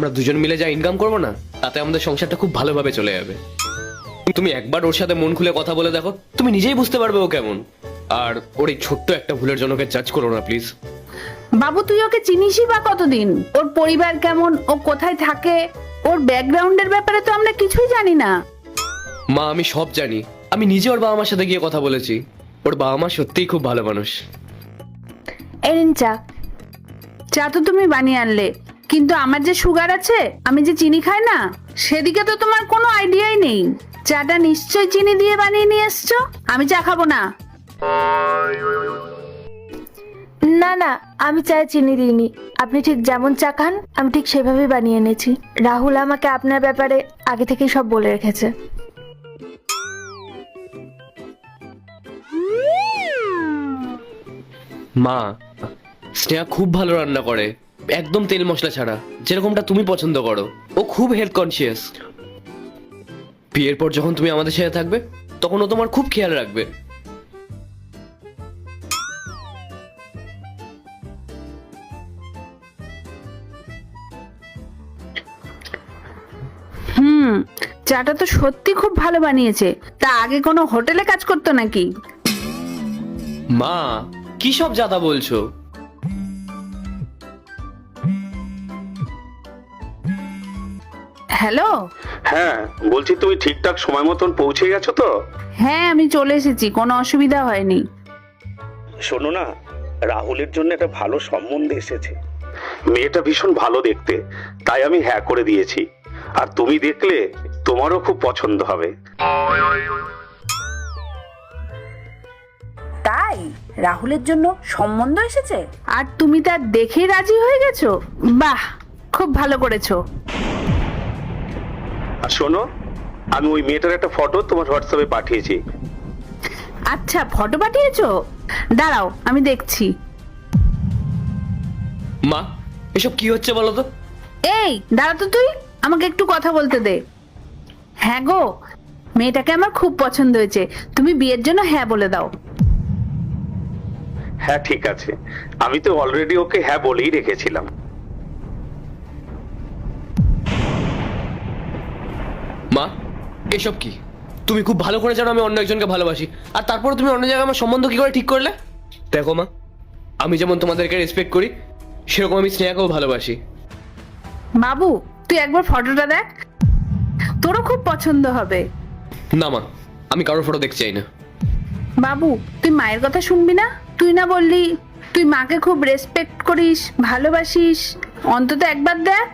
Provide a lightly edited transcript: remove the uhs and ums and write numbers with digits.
আমরা দুজন মিলে যা ইনকাম করবো না, তাতে আমাদের সংসারটা খুব ভালোভাবে চলে যাবে। তুমি একবার ওর সাথে মন খুলে কথা বলে দেখো, তুমি নিজেই বুঝতে পারবে ও কেমন। আর ওর এই ছোট্ট একটা ভুলের জন্য ওকে জাজ করো না প্লিজ। বাবু তুই ওকে চিনিসই বা কতদিন? ওর পরিবার কেমন, ও কোথায় থাকে, ওর ব্যাকগ্রাউন্ডের ব্যাপারে তো আমরা কিছুই জানি না। মা আমি সব জানি, আমি নিজে ওর বাবা মার সাথে গিয়ে কথা বলেছি। ওর বাবা মা সত্যিই খুব ভালো মানুষ। এই নিন চা। চা তো তুমি বানিয়ে আনলে, কিন্তু আমার যে সুগার আছে, আমি যে চিনি খাই না, সেদিকে তো তোমার কোনো আইডিয়াই নেই। চাটা নিশ্চয়ই চিনি দিয়ে বানিয়ে নিয়ে এসছো। আমি চা খাবো না। না না, আমি চায়ে চিনি দিইনি। আপনি ঠিক যেমন চা খান আমি ঠিক সেভাবেই বানিয়ে এনেছি। রাহুল আমাকে আপনার ব্যাপারে আগে থেকেই সব বলে রেখেছে। মা, স্নেহা খুব ভালো রান্না করে, একদম তেল মশলা ছাড়া, যেরকমটা তুমি পছন্দ করো। ও খুব হেলথ কনসিয়াস। বিয়ের পর যখন তুমি আমাদের সাথে থাকবে, তখন ও তোমার খুব খেয়াল রাখবে। চাটা তো সত্যি খুব ভালো বানিয়েছে। তা আগে কোনো হোটেলে কাজ করতো নাকি? মা, কি সব জাদা বলছো? হ্যালো। হ্যাঁ বলছি, তুমি ঠিকঠাক সময় মতন পৌঁছে গেছো তো? হ্যাঁ আমি চলে এসেছি, কোনো অসুবিধা হয়নি। শোনো না, রাহুলের জন্য একটা ভালো সম্বন্ধ এসেছে। মেয়েটা ভীষণ ভালো দেখতে, তাই আমি হ্যাঁ করে দিয়েছি। আর তুমি দেখলে তোমারও খুব পছন্দ হবে। তাই রাহুলের জন্য সম্বন্ধ এসেছে, আর তুমি তার দেখেই রাজি হয়ে গেছো? বাহ, খুব ভালো করেছো। আর শোনো, আমি ওই মেয়েটার একটা ফটো তোমার হোয়াটসঅ্যাপে পাঠিয়েছি। আচ্ছা, ফটো পাঠিয়েছো? দাঁড়াও আমি দেখছি। মা, এসব কি হচ্ছে বলো তো? এই দাঁড়া তো, তুই আমাকে একটু কথা বলতে দে। হ্যাঁ গো, মেয়েটাকে আমার খুব পছন্দ হয়েছে, তুমি বিয়ের জন্য হ্যাঁ বলে দাও। হ্যাঁ ঠিক আছে, আমি তো অলরেডি ওকে হ্যাঁ বলেই রেখেছিলাম। মা, এসব কি? তুমি খুব ভালো করে জানো আমি অন্য একজনকে ভালোবাসি, আর তারপরে তুমি অন্য জায়গায় আমার সম্বন্ধ কি করে ঠিক করলে? দেখো মা, আমি যেমন তোমাদেরকে রেসপেক্ট করি, সেরকম আমি স্নেহাকেও ভালোবাসি। বাবু তুই একবার ফটোটা দেখ, তোরও খুব পছন্দ হবে। না মা, আমি কারোর ফটো দেখতে চাই না। বাবু তুই মায়ের কথা শুনবি না? তুই না বললি তুই মাকে খুব রেসপেক্ট করিস, ভালোবাসিস? অন্তত একবার দেখ।